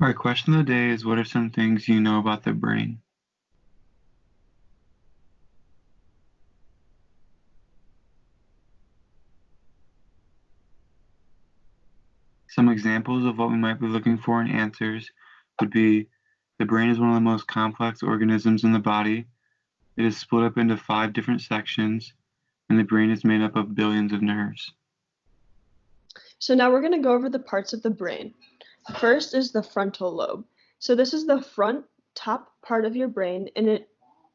All right, question of the day is, what are some things you know about the brain? Some examples of what we might be looking for in answers would be: the brain is one of the most complex organisms in the body. It is split up into 5 different sections, and the brain is made up of billions of nerves. So now we're going to go over the parts of the brain. First is the frontal lobe. So this is the front top part of your brain, and it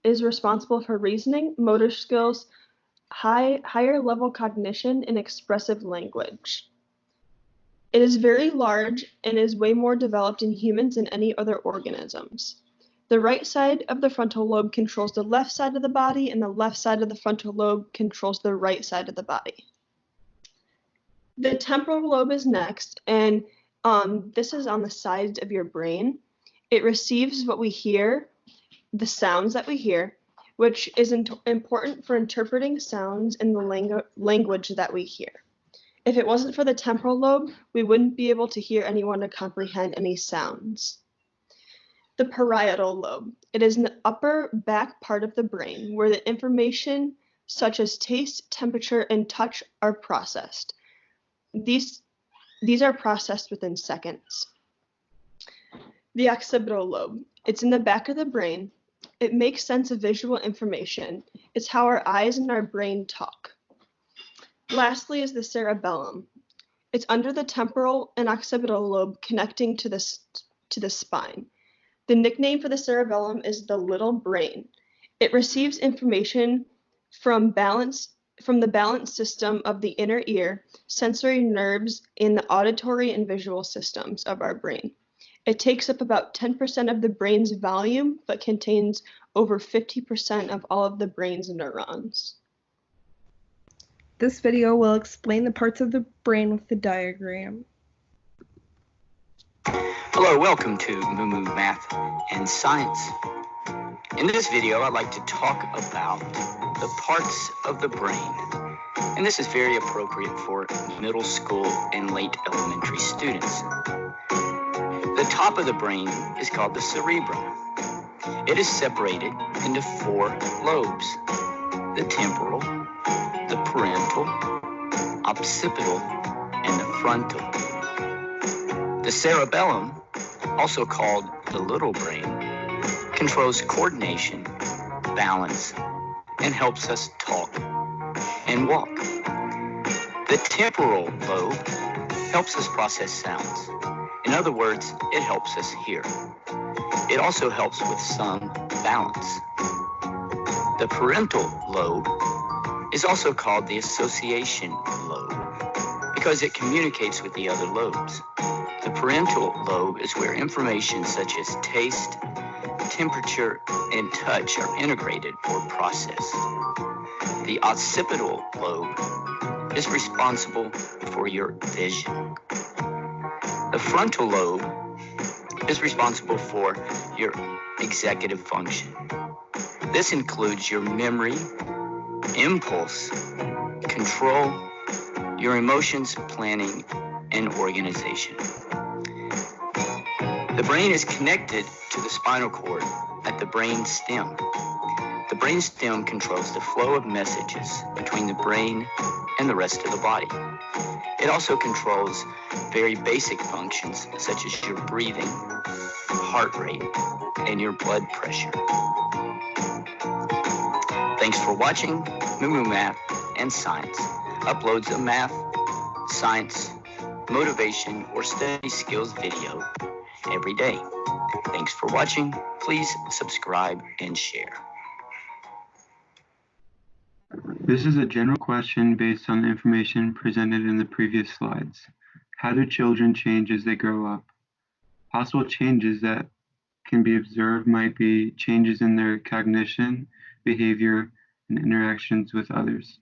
is responsible for reasoning, motor skills, higher level cognition, and expressive language. It is very large and is way more developed in humans than any other organisms. The right side of the frontal lobe controls the left side of the body, and the left side of the frontal lobe controls the right side of the body. The temporal lobe is next, and this is on the sides of your brain. It receives what we hear, the sounds that we hear, which is important for interpreting sounds in the language that we hear. If it wasn't for the temporal lobe, we wouldn't be able to hear anyone to comprehend any sounds. The parietal lobe. It is in the upper back part of the brain where the information such as taste, temperature, and touch are processed. These are processed within seconds. The occipital lobe. It's in the back of the brain. It makes sense of visual information. It's how our eyes and our brain talk. Lastly is the cerebellum. It's under the temporal and occipital lobe connecting to the spine. The nickname for the cerebellum is the little brain. It receives information from the balance system of the inner ear, sensory nerves, and the auditory and visual systems of our brain. It takes up about 10% of the brain's volume, but contains over 50% of all of the brain's neurons. This video will explain the parts of the brain with the diagram. Hello, welcome to Moo Math and Science. In this video, I'd like to talk about the parts of the brain. And this is very appropriate for middle school and late elementary students. The top of the brain is called the cerebrum. It is separated into 4 lobes: the temporal, the parental, occipital, and the frontal. The cerebellum, also called the little brain, controls coordination, balance, and helps us talk and walk. The temporal lobe helps us process sounds. In other words, it helps us hear. It also helps with some balance. The parental lobe is also called the association lobe because it communicates with the other lobes. The parental lobe is where information such as taste, temperature, and touch are integrated or processed. The occipital lobe is responsible for your vision. The frontal lobe is responsible for your executive function. This includes your memory, impulse, control, your emotions, planning, and organization. The brain is connected to the spinal cord at the brain stem. The brain stem controls the flow of messages between the brain and the rest of the body. It also controls very basic functions such as your breathing, heart rate, and your blood pressure. Thanks for watching Moo Math and Science. Uploads a math, science, motivation, or study skills video every day. Thanks for watching. Please subscribe and share. This is a general question based on the information presented in the previous slides. How do children change as they grow up? Possible changes that can be observed might be changes in their cognition, behavior, and interactions with others.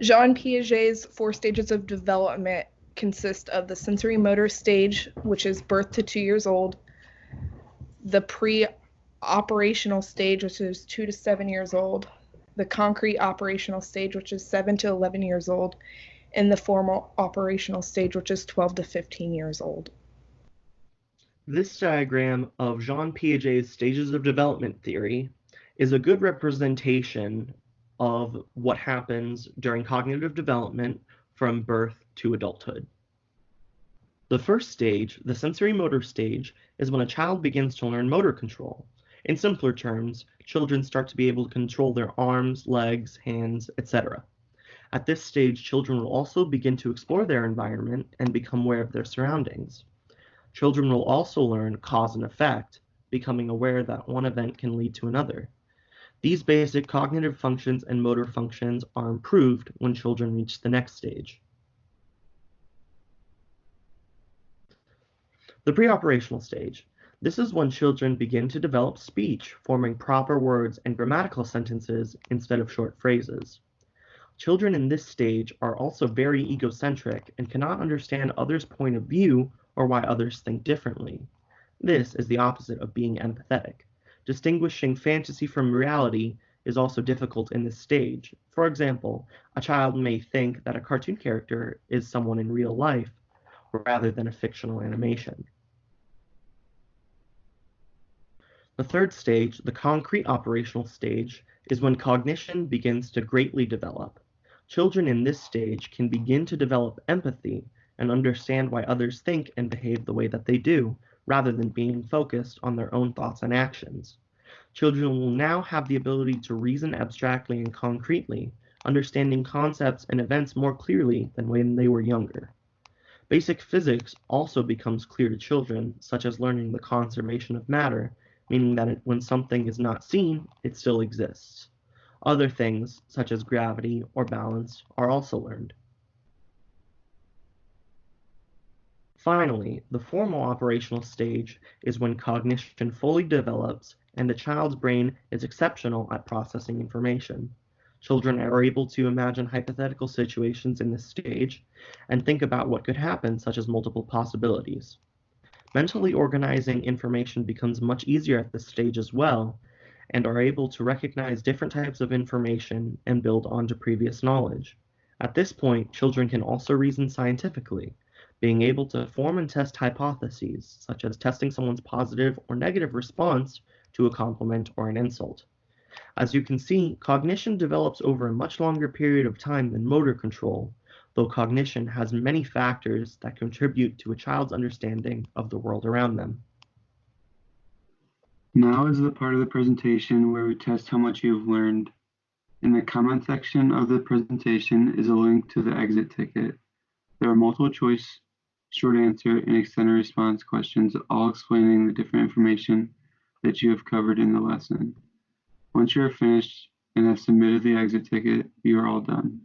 Jean Piaget's 4 stages of development consist of the sensory motor stage, which is birth to 2 years old, the pre-operational stage, which is 2 to 7 years old, the concrete operational stage, which is 7 to 11 years old, and the formal operational stage, which is 12 to 15 years old. This diagram of Jean Piaget's stages of development theory is a good representation of what happens during cognitive development from birth to adulthood. The first stage, the sensory motor stage, is when a child begins to learn motor control. In simpler terms, children start to be able to control their arms, legs, hands, etc. At this stage, children will also begin to explore their environment and become aware of their surroundings. Children will also learn cause and effect, becoming aware that one event can lead to another. These basic cognitive functions and motor functions are improved when children reach the next stage. The pre-operational stage. This is when children begin to develop speech, forming proper words and grammatical sentences instead of short phrases. Children in this stage are also very egocentric and cannot understand others' point of view or why others think differently. This is the opposite of being empathetic. Distinguishing fantasy from reality is also difficult in this stage. For example, a child may think that a cartoon character is someone in real life rather than a fictional animation. The third stage, the concrete operational stage, is when cognition begins to greatly develop. Children in this stage can begin to develop empathy and understand why others think and behave the way that they do, rather than being focused on their own thoughts and actions. Children will now have the ability to reason abstractly and concretely, understanding concepts and events more clearly than when they were younger. Basic physics also becomes clear to children, such as learning the conservation of matter, meaning that when something is not seen, it still exists. Other things, such as gravity or balance, are also learned. Finally, the formal operational stage is when cognition fully develops and the child's brain is exceptional at processing information. Children are able to imagine hypothetical situations in this stage and think about what could happen, such as multiple possibilities. Mentally organizing information becomes much easier at this stage as well, and are able to recognize different types of information and build onto previous knowledge. At this point, children can also reason scientifically, being able to form and test hypotheses, such as testing someone's positive or negative response to a compliment or an insult. As you can see, cognition develops over a much longer period of time than motor control, though cognition has many factors that contribute to a child's understanding of the world around them. Now is the part of the presentation where we test how much you've learned. In the comment section of the presentation is a link to the exit ticket. There are multiple choice, short answer, and extended response questions, all explaining the different information that you have covered in the lesson. Once you are finished and have submitted the exit ticket, you are all done.